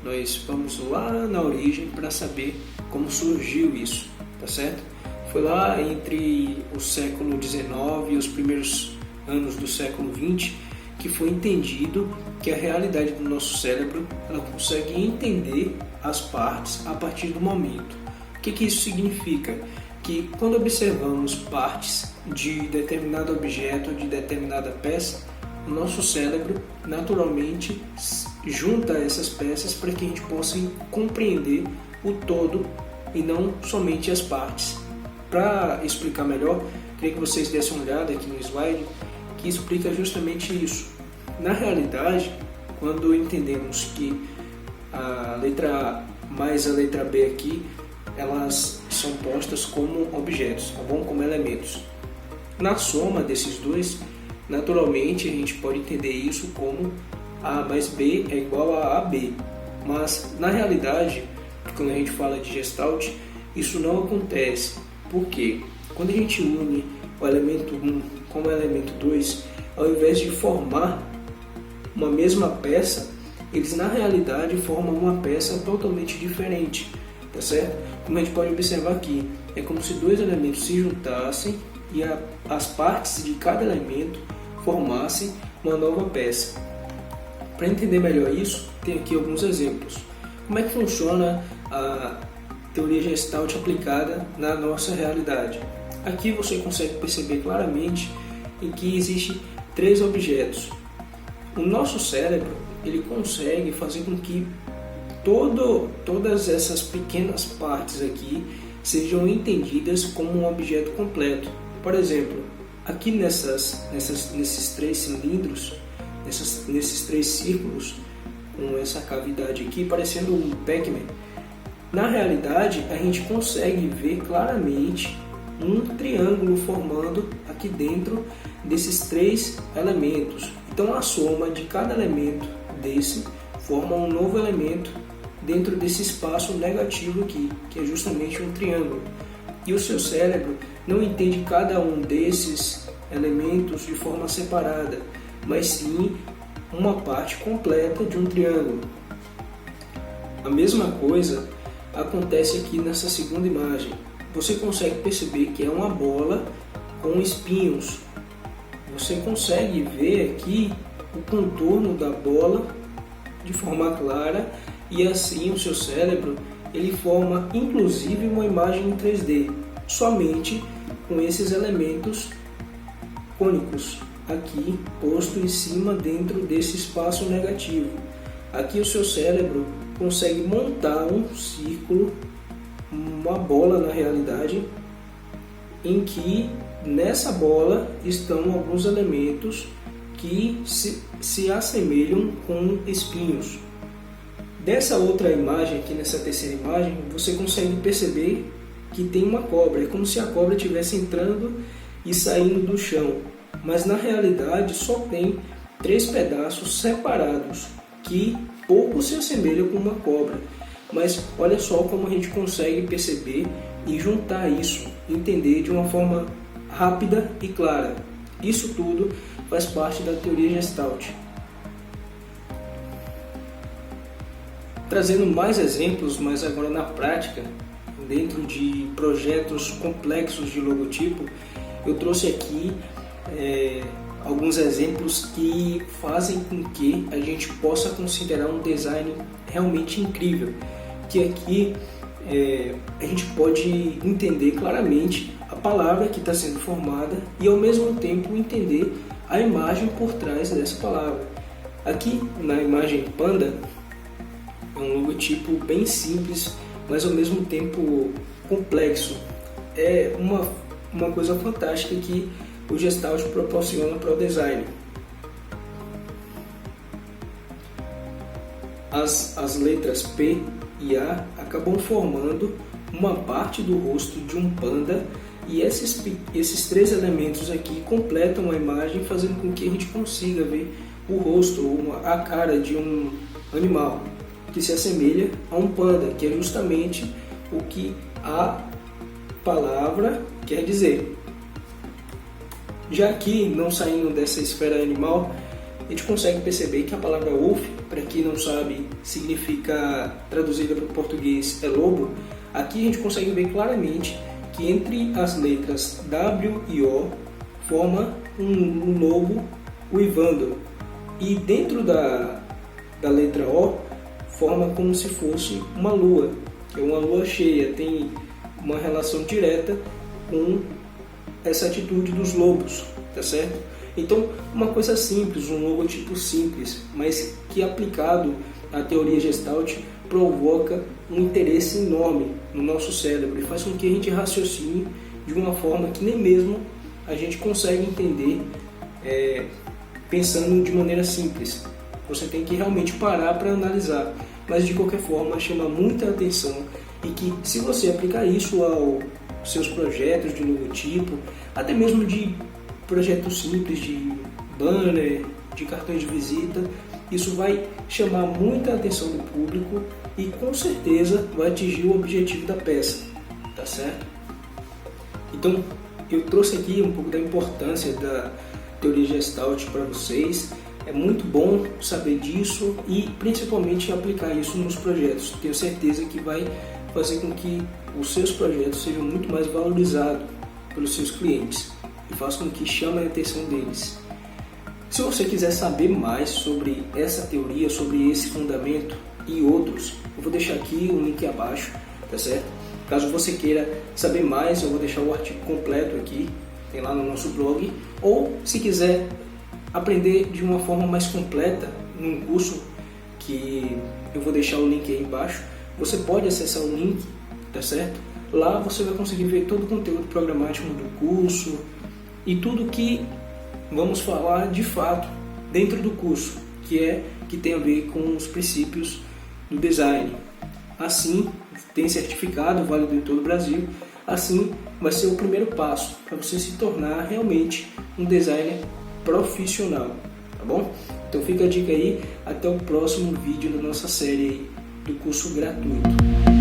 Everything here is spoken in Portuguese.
nós vamos lá na origem para saber como surgiu isso, tá certo? Foi lá entre o século XIX e os primeiros anos do século XX que foi entendido que a realidade do nosso cérebro ela consegue entender as partes a partir do momento. O que isso significa? Que quando observamos partes de determinado objeto, de determinada peça, o nosso cérebro naturalmente junta essas peças para que a gente possa compreender o todo e não somente as partes. Para explicar melhor, queria que vocês dessem uma olhada aqui no slide que explica justamente isso. Na realidade, quando entendemos que a letra A mais a letra B aqui, elas são postas como objetos, tá bom? Como elementos. Na soma desses dois, naturalmente a gente pode entender isso como A mais B é igual a AB. Mas na realidade, quando a gente fala de Gestalt, isso não acontece. Por quê? Quando a gente une o elemento 1 com o elemento 2, ao invés de formar uma mesma peça, eles na realidade formam uma peça totalmente diferente, tá certo? Como a gente pode observar aqui, é como se dois elementos se juntassem e as partes de cada elemento formassem uma nova peça. Para entender melhor isso, tem aqui alguns exemplos. Como é que funciona a teoria Gestalt aplicada na nossa realidade? Aqui você consegue perceber claramente em que existem três objetos. O nosso cérebro ele consegue fazer com que todas essas pequenas partes aqui sejam entendidas como um objeto completo. Por exemplo, aqui nesses três cilindros, nesses três círculos, com essa cavidade aqui parecendo um Pac-Man, na realidade a gente consegue ver claramente um triângulo formando aqui dentro desses três elementos. Então a soma de cada elemento desse forma um novo elemento dentro desse espaço negativo aqui, que é justamente um triângulo. E o seu cérebro não entende cada um desses elementos de forma separada, mas sim uma parte completa de um triângulo. A mesma coisa acontece aqui nessa segunda imagem. Você consegue perceber que é uma bola com espinhos. Você consegue ver aqui o contorno da bola de forma clara e assim o seu cérebro ele forma inclusive uma imagem em 3D somente com esses elementos cônicos aqui posto em cima dentro desse espaço negativo. Aqui o seu cérebro consegue montar um círculo, uma bola na realidade, em que nessa bola estão alguns elementos que se assemelham com espinhos. Dessa outra imagem aqui, nessa terceira imagem, você consegue perceber que tem uma cobra. É como se a cobra estivesse entrando e saindo do chão. Mas na realidade só tem três pedaços separados que pouco se assemelham com uma cobra. Mas olha só como a gente consegue perceber e juntar isso, entender de uma forma rápida e clara. Isso tudo faz parte da teoria Gestalt. Trazendo mais exemplos, mas agora na prática, dentro de projetos complexos de logotipo, eu trouxe aqui alguns exemplos que fazem com que a gente possa considerar um design realmente incrível, que aqui a gente pode entender claramente a palavra que está sendo formada e ao mesmo tempo entender a imagem por trás dessa palavra. Aqui na imagem panda é um logotipo bem simples, mas ao mesmo tempo complexo. É uma coisa fantástica que o Gestalt proporciona para o design. As letras P e A acabam formando uma parte do rosto de um panda e esses três elementos aqui completam a imagem, fazendo com que a gente consiga ver o rosto ou a cara de um animal que se assemelha a um panda, que é justamente o que a palavra quer dizer. Já aqui, não saindo dessa esfera animal, a gente consegue perceber que a palavra wolf, para quem não sabe, significa, traduzida para o português, é lobo. Aqui a gente consegue ver claramente que entre as letras W e O forma um lobo uivando, e dentro da letra O forma como se fosse uma lua, que é uma lua cheia, tem uma relação direta com essa atitude dos lobos, tá certo? Então, uma coisa simples, um logotipo simples, mas que aplicado à teoria Gestalt provoca um interesse enorme no nosso cérebro e faz com que a gente raciocine de uma forma que nem mesmo a gente consegue entender pensando de maneira simples. Você tem que realmente parar para analisar, mas de qualquer forma chama muita atenção, e que se você aplicar isso aos seus projetos de logotipo, até mesmo de projetos simples de banner, de cartões de visita, isso vai chamar muita atenção do público e com certeza vai atingir o objetivo da peça, tá certo? Então eu trouxe aqui um pouco da importância da teoria Gestalt para vocês. É muito bom saber disso e principalmente aplicar isso nos projetos. Tenho certeza que vai fazer com que os seus projetos sejam muito mais valorizados pelos seus clientes e faça com que chame a atenção deles. Se você quiser saber mais sobre essa teoria, sobre esse fundamento e outros, eu vou deixar aqui o link abaixo, tá certo? Caso você queira saber mais, eu vou deixar o artigo completo aqui, tem lá no nosso blog, ou se quiser aprender de uma forma mais completa num curso que eu vou deixar o link aí embaixo, você pode acessar o link, tá certo? Lá você vai conseguir ver todo o conteúdo programático do curso e tudo que vamos falar de fato dentro do curso, que tem a ver com os princípios do design. Assim, tem certificado válido em todo o Brasil. Assim, vai ser o primeiro passo para você se tornar realmente um designer profissional, tá bom? Então fica a dica aí, até o próximo vídeo da nossa série aí do curso gratuito.